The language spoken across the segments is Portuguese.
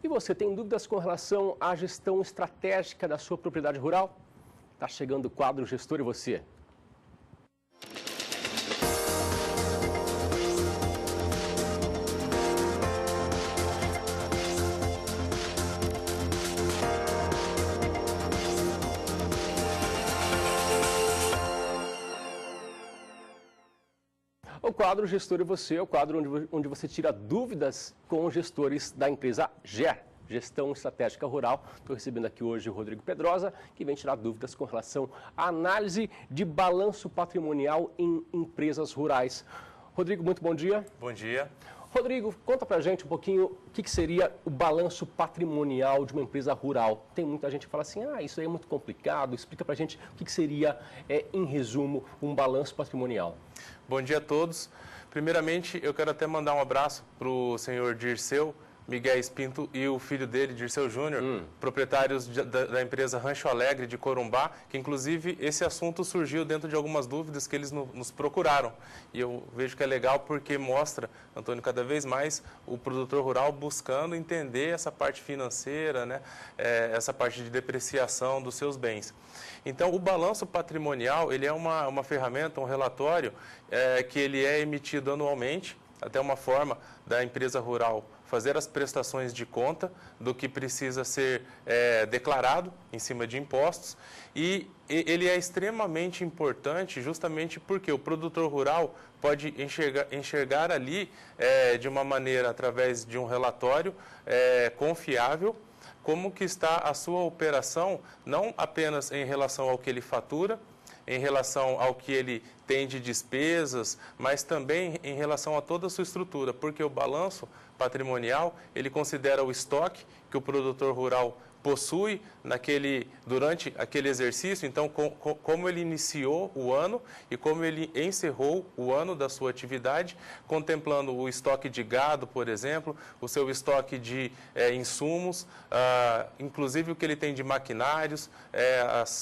E você tem dúvidas com relação à gestão estratégica da sua propriedade rural? Está chegando o quadro Gestor e Você. O quadro Gestor e Você é o quadro onde você tira dúvidas com os gestores da empresa GER, Gestão Estratégica Rural. Estou recebendo aqui hoje o Rodrigo Pedrosa, que vem tirar dúvidas com relação à análise de balanço patrimonial em empresas rurais. Rodrigo, muito bom dia. Bom dia. Rodrigo, conta pra gente um pouquinho o que seria o balanço patrimonial de uma empresa rural. Tem muita gente que fala assim, isso aí é muito complicado. Explica pra gente o que seria, em resumo, um balanço patrimonial. Bom dia a todos. Primeiramente, eu quero até mandar um abraço para o senhor Dirceu Miguel Espinto e o filho dele, Dirceu Júnior, proprietários da empresa Rancho Alegre de Corumbá, que inclusive esse assunto surgiu dentro de algumas dúvidas que eles nos procuraram. E eu vejo que é legal porque mostra, Antônio, cada vez mais o produtor rural buscando entender essa parte financeira, né, essa parte de depreciação dos seus bens. Então, o balanço patrimonial, ele é uma ferramenta, um relatório que ele é emitido anualmente, até uma forma da empresa rural fazer as prestações de conta do que precisa ser declarado em cima de impostos. E ele é extremamente importante justamente porque o produtor rural pode enxergar ali de uma maneira, através de um relatório confiável, como que está a sua operação, não apenas em relação ao que ele fatura, em relação ao que ele tem de despesas, mas também em relação a toda a sua estrutura, porque o balanço patrimonial, ele considera o estoque que o produtor rural possui durante aquele exercício, então como ele iniciou o ano e como ele encerrou o ano da sua atividade, contemplando o estoque de gado, por exemplo, o seu estoque de insumos, inclusive o que ele tem de maquinários,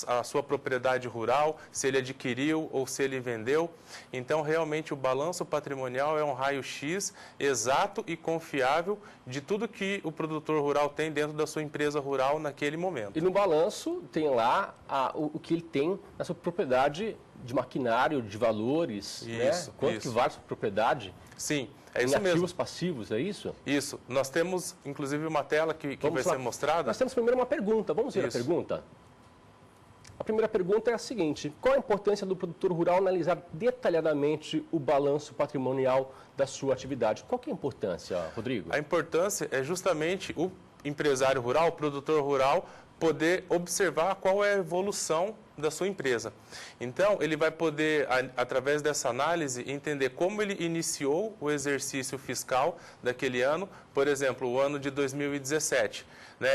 a sua propriedade rural, se ele adquiriu ou se ele vendeu. Então, realmente, o balanço patrimonial é um raio-x exato e confiável de tudo que o produtor rural tem dentro da sua empresa rural naquele momento. E no balanço tem lá o que ele tem na sua propriedade de maquinário, de valores, isso, né? Quanto isso. que vale a sua propriedade? Sim, é isso mesmo. Ativos, passivos, é isso? Isso. Nós temos, inclusive, uma tela que vai ser mostrada. Nós temos primeiro uma pergunta. Vamos ver a pergunta? A primeira pergunta é a seguinte: qual a importância do produtor rural analisar detalhadamente o balanço patrimonial da sua atividade? Qual que é a importância, Rodrigo? A importância é justamente o empresário rural, o produtor rural, poder observar qual é a evolução da sua empresa. Então, ele vai poder, através dessa análise, entender como ele iniciou o exercício fiscal daquele ano, por exemplo, o ano de 2017.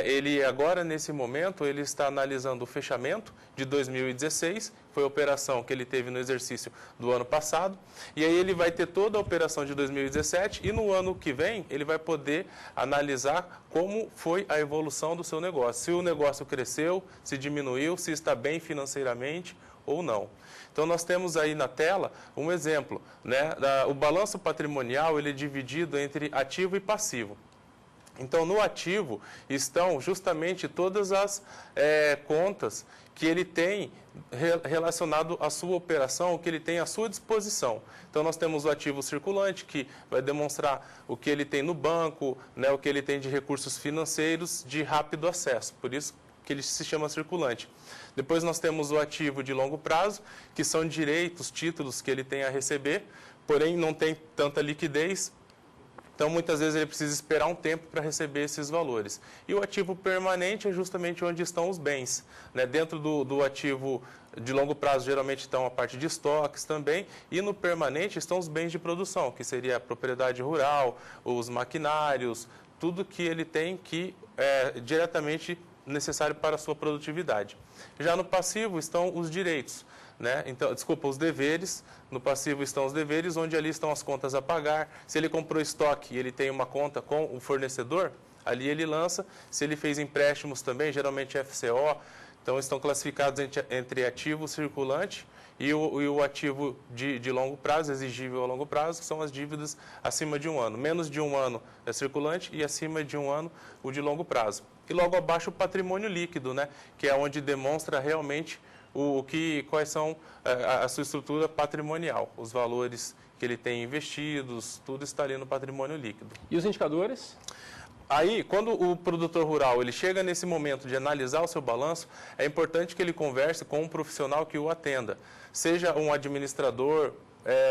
Ele agora, nesse momento, ele está analisando o fechamento de 2016, foi a operação que ele teve no exercício do ano passado, e aí ele vai ter toda a operação de 2017 e no ano que vem ele vai poder analisar como foi a evolução do seu negócio, se o negócio cresceu, se diminuiu, se está bem financeiramente ou não. Então, nós temos aí na tela um exemplo, o balanço patrimonial ele é dividido entre ativo e passivo. Então, no ativo estão justamente todas as contas que ele tem relacionado à sua operação, o que ele tem à sua disposição. Então, nós temos o ativo circulante, que vai demonstrar o que ele tem no banco, o que ele tem de recursos financeiros de rápido acesso, por isso que ele se chama circulante. Depois nós temos o ativo de longo prazo, que são direitos, títulos que ele tem a receber, porém não tem tanta liquidez. Então, muitas vezes ele precisa esperar um tempo para receber esses valores. E o ativo permanente é justamente onde estão os bens. Dentro do ativo de longo prazo, geralmente estão a parte de estoques também. E no permanente estão os bens de produção, que seria a propriedade rural, os maquinários, tudo que ele tem que é diretamente necessário para a sua produtividade. Já no passivo estão os direitos. Então, os deveres. No passivo estão os deveres, onde ali estão as contas a pagar. Se ele comprou estoque e ele tem uma conta com o fornecedor, ali ele lança. Se ele fez empréstimos também, geralmente FCO, então estão classificados entre ativo circulante e o ativo de longo prazo, exigível a longo prazo, que são as dívidas acima de 1 ano. Menos de 1 ano é circulante e acima de 1 ano o de longo prazo. E logo abaixo o patrimônio líquido, né, que é onde demonstra realmente quais são a sua estrutura patrimonial, os valores que ele tem investidos, tudo está ali no patrimônio líquido. E os indicadores? Aí, quando o produtor rural ele chega nesse momento de analisar o seu balanço, é importante que ele converse com um profissional que o atenda, seja um administrador,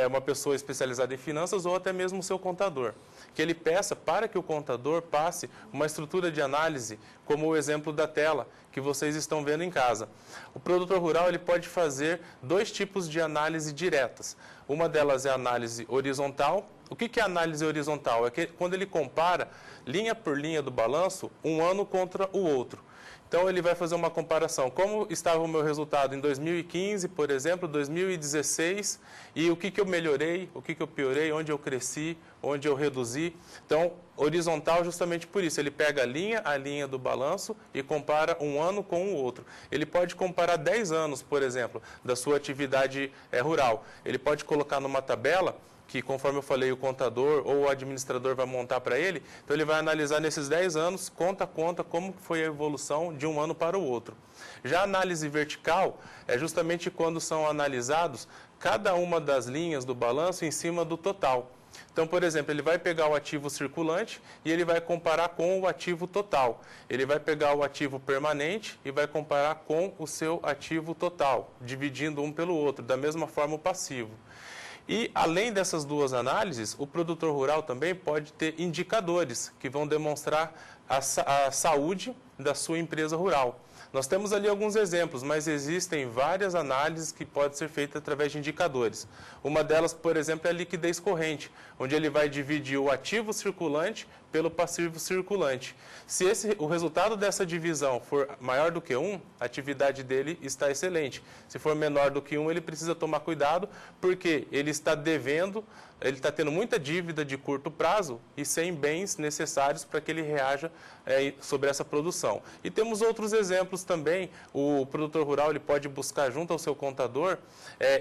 uma pessoa especializada em finanças ou até mesmo o seu contador. Que ele peça para que o contador passe uma estrutura de análise, como o exemplo da tela que vocês estão vendo em casa. O produtor rural ele pode fazer 2 tipos de análise diretas. Uma delas é a análise horizontal. O que é análise horizontal? É que quando ele compara linha por linha do balanço, um ano contra o outro. Então, ele vai fazer uma comparação. Como estava o meu resultado em 2015, por exemplo, 2016, e o que eu melhorei, o que eu piorei, onde eu cresci, onde eu reduzi. Então, horizontal justamente por isso. Ele pega a linha do balanço e compara um ano com o outro. Ele pode comparar 10 anos, por exemplo, da sua atividade rural. Ele pode colocar numa tabela que, conforme eu falei, o contador ou o administrador vai montar para ele, então ele vai analisar nesses 10 anos, conta a conta, como foi a evolução de um ano para o outro. Já a análise vertical é justamente quando são analisados cada uma das linhas do balanço em cima do total. Então, por exemplo, ele vai pegar o ativo circulante e ele vai comparar com o ativo total. Ele vai pegar o ativo permanente e vai comparar com o seu ativo total, dividindo um pelo outro, da mesma forma o passivo. E, além dessas 2 análises, o produtor rural também pode ter indicadores que vão demonstrar a saúde da sua empresa rural. Nós temos ali alguns exemplos, mas existem várias análises que podem ser feitas através de indicadores. Uma delas, por exemplo, é a liquidez corrente, onde ele vai dividir o ativo circulante pelo passivo circulante. Se o resultado dessa divisão for maior do que 1, a atividade dele está excelente. Se for menor do que 1, ele precisa tomar cuidado, porque ele está devendo, ele está tendo muita dívida de curto prazo e sem bens necessários para que ele reaja sobre essa produção. E temos outros exemplos também. O produtor rural ele pode buscar junto ao seu contador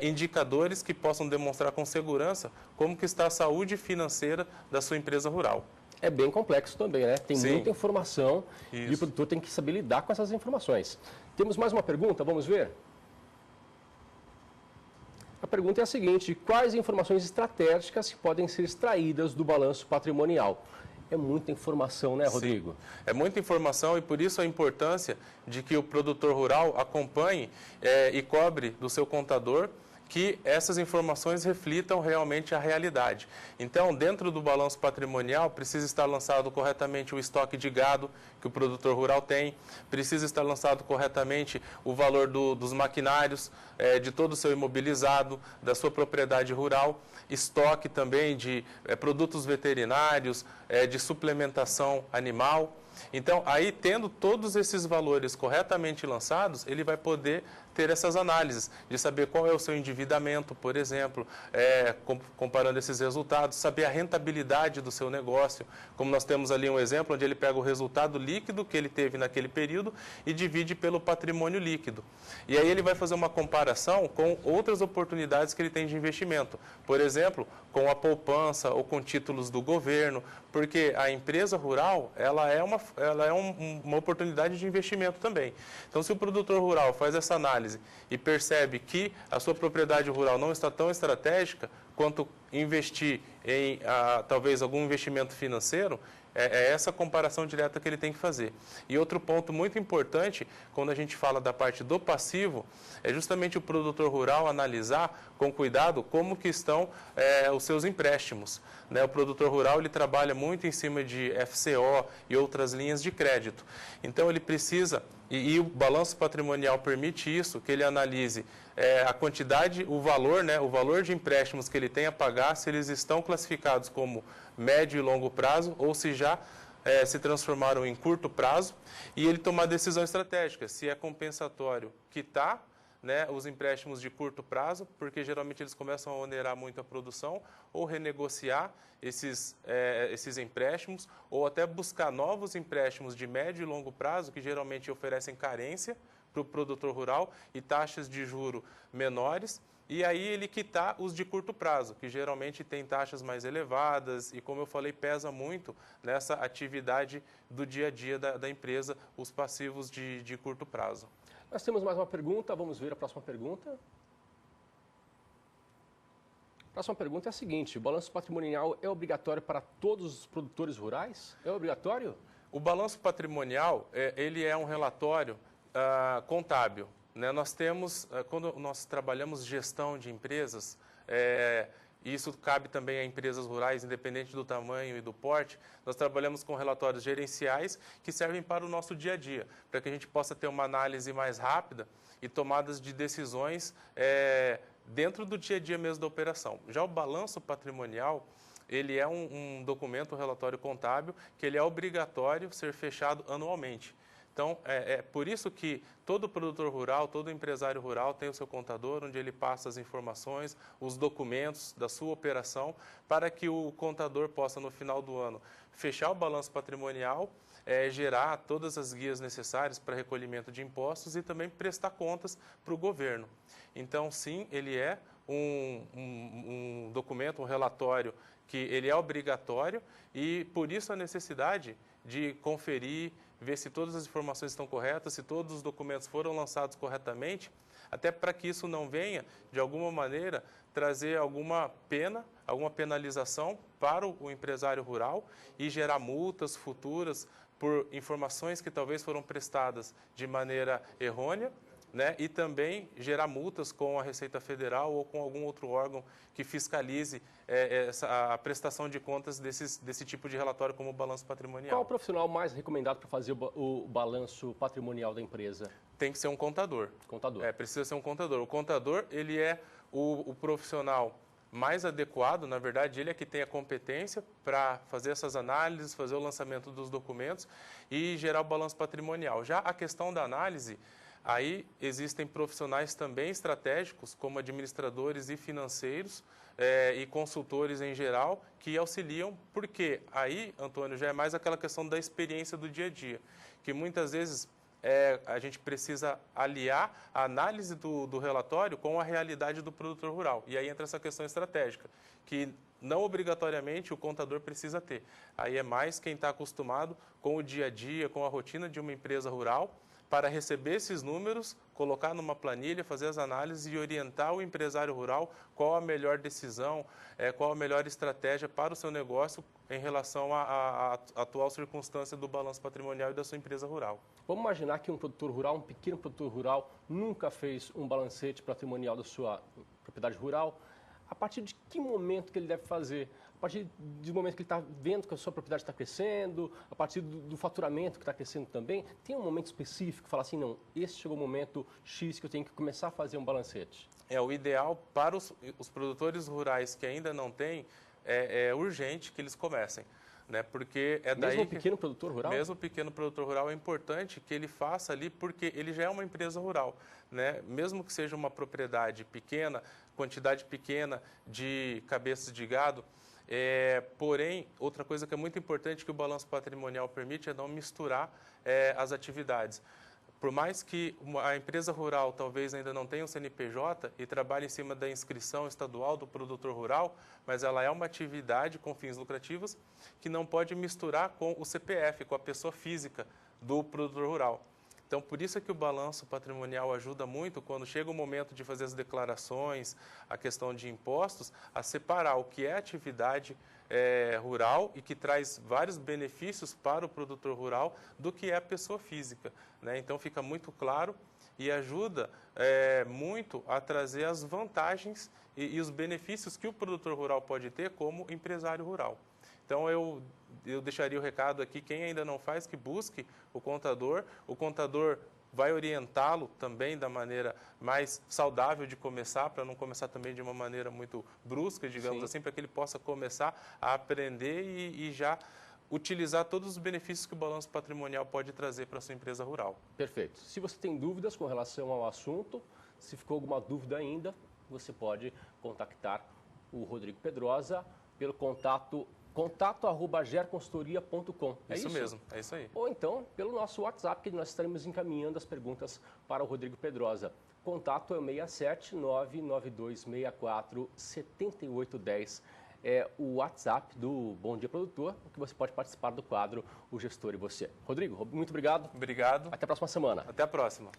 indicadores que possam demonstrar com segurança como que está a saúde financeira da sua empresa rural. É bem complexo também, né? Tem Sim. muita informação e o produtor tem que saber lidar com essas informações. Temos mais uma pergunta, vamos ver? A pergunta é a seguinte: quais informações estratégicas podem ser extraídas do balanço patrimonial? É muita informação, né, Rodrigo? Sim, é muita informação e por isso a importância de que o produtor rural acompanhe e cobre do seu contador que essas informações reflitam realmente a realidade. Então, dentro do balanço patrimonial, precisa estar lançado corretamente o estoque de gado que o produtor rural tem, precisa estar lançado corretamente o valor dos maquinários, de todo o seu imobilizado, da sua propriedade rural, estoque também de produtos veterinários, de suplementação animal. Então, aí, tendo todos esses valores corretamente lançados, ele vai poder ter essas análises, de saber qual é o seu endividamento, por exemplo, comparando esses resultados, saber a rentabilidade do seu negócio, como nós temos ali um exemplo onde ele pega o resultado líquido que ele teve naquele período e divide pelo patrimônio líquido. E aí ele vai fazer uma comparação com outras oportunidades que ele tem de investimento, por exemplo, com a poupança ou com títulos do governo, porque a empresa rural ela é uma oportunidade de investimento também. Então, se o produtor rural faz essa análise e percebe que a sua propriedade rural não está tão estratégica quanto investir em talvez algum investimento financeiro, é essa comparação direta que ele tem que fazer. E outro ponto muito importante, quando a gente fala da parte do passivo, é justamente o produtor rural analisar com cuidado como que estão os seus empréstimos. Né? O produtor rural ele trabalha muito em cima de FCO e outras linhas de crédito. Então ele precisa, e o balanço patrimonial permite isso, que ele analise a quantidade, o valor, né, o valor de empréstimos que ele tem a pagar, se eles estão classificados como médio e longo prazo ou se já se transformaram em curto prazo, e ele tomar decisão estratégica, se é compensatório quitar os empréstimos de curto prazo, porque geralmente eles começam a onerar muito a produção, ou renegociar esses empréstimos, ou até buscar novos empréstimos de médio e longo prazo, que geralmente oferecem carência para o produtor rural e taxas de juro menores, e aí ele quitar os de curto prazo, que geralmente tem taxas mais elevadas e, como eu falei, pesa muito nessa atividade do dia a dia da empresa, os passivos de curto prazo. Nós temos mais uma pergunta, vamos ver a próxima pergunta. A próxima pergunta é a seguinte: o balanço patrimonial é obrigatório para todos os produtores rurais? É obrigatório? O balanço patrimonial, ele é um relatório contábil. Né? Nós temos, quando nós trabalhamos gestão de empresas, e isso cabe também a empresas rurais, independente do tamanho e do porte, nós trabalhamos com relatórios gerenciais que servem para o nosso dia a dia, para que a gente possa ter uma análise mais rápida e tomadas de decisões dentro do dia a dia mesmo da operação. Já o balanço patrimonial, ele é um documento, um relatório contábil, que ele é obrigatório ser fechado anualmente. Então, é por isso que todo produtor rural, todo empresário rural tem o seu contador, onde ele passa as informações, os documentos da sua operação, para que o contador possa, no final do ano, fechar o balanço patrimonial, gerar todas as guias necessárias para recolhimento de impostos e também prestar contas para o governo. Então, sim, ele é um documento, um relatório que ele é obrigatório e, por isso, a necessidade de conferir, ver se todas as informações estão corretas, se todos os documentos foram lançados corretamente, até para que isso não venha, de alguma maneira, trazer alguma pena, alguma penalização para o empresário rural e gerar multas futuras por informações que talvez foram prestadas de maneira errônea, né? E também gerar multas com a Receita Federal ou com algum outro órgão que fiscalize a prestação de contas desse tipo de relatório como o balanço patrimonial. Qual o profissional mais recomendado para fazer o balanço patrimonial da empresa? Tem que ser um contador. Contador. Precisa ser um contador. O contador, ele é o profissional mais adequado, na verdade, ele é que tem a competência para fazer essas análises, fazer o lançamento dos documentos e gerar o balanço patrimonial. Já a questão da análise, aí existem profissionais também estratégicos, como administradores e financeiros e consultores em geral, que auxiliam, porque aí, Antônio, já é mais aquela questão da experiência do dia a dia, que muitas vezes a gente precisa aliar a análise do relatório com a realidade do produtor rural. E aí entra essa questão estratégica, que não obrigatoriamente o contador precisa ter. Aí é mais quem está acostumado com o dia a dia, com a rotina de uma empresa rural, para receber esses números, colocar numa planilha, fazer as análises e orientar o empresário rural qual a melhor decisão, qual a melhor estratégia para o seu negócio em relação à atual circunstância do balanço patrimonial e da sua empresa rural. Vamos imaginar que um produtor rural, um pequeno produtor rural, nunca fez um balancete patrimonial da sua propriedade rural. A partir de que momento que ele deve fazer? A partir do momento que ele está vendo que a sua propriedade está crescendo, a partir do faturamento que está crescendo também, tem um momento específico que fala assim, não, esse chegou o momento X que eu tenho que começar a fazer um balancete? O ideal para os produtores rurais que ainda não têm, é urgente que eles comecem. Né? Porque mesmo o pequeno produtor rural? Mesmo o pequeno produtor rural, é importante que ele faça ali, porque ele já é uma empresa rural. Né? Mesmo que seja uma propriedade pequena, quantidade pequena de cabeças de gado, porém, outra coisa que é muito importante que o balanço patrimonial permite é não misturar as atividades. Por mais que a empresa rural talvez ainda não tenha um CNPJ e trabalhe em cima da inscrição estadual do produtor rural, mas ela é uma atividade com fins lucrativos que não pode misturar com o CPF, com a pessoa física do produtor rural. Então, por isso é que o balanço patrimonial ajuda muito quando chega o momento de fazer as declarações, a questão de impostos, a separar o que é atividade rural e que traz vários benefícios para o produtor rural do que é a pessoa física. Né? Então, fica muito claro e ajuda muito a trazer as vantagens e os benefícios que o produtor rural pode ter como empresário rural. Então, eu deixaria o recado aqui, quem ainda não faz, que busque o contador vai orientá-lo também da maneira mais saudável de começar, para não começar também de uma maneira muito brusca, digamos assim, para que ele possa começar a aprender e já utilizar todos os benefícios que o balanço patrimonial pode trazer para a sua empresa rural. Perfeito. Se você tem dúvidas com relação ao assunto, se ficou alguma dúvida ainda, você pode contactar o Rodrigo Pedrosa pelo contato contato@gerconsultoria.com. Isso mesmo, é isso aí. Ou então pelo nosso WhatsApp, que nós estaremos encaminhando as perguntas para o Rodrigo Pedrosa. Contato é o 67 99264 7810. É o WhatsApp do Bom Dia Produtor, que você pode participar do quadro O Gestor e Você. Rodrigo, muito obrigado. Obrigado. Até a próxima semana. Até a próxima.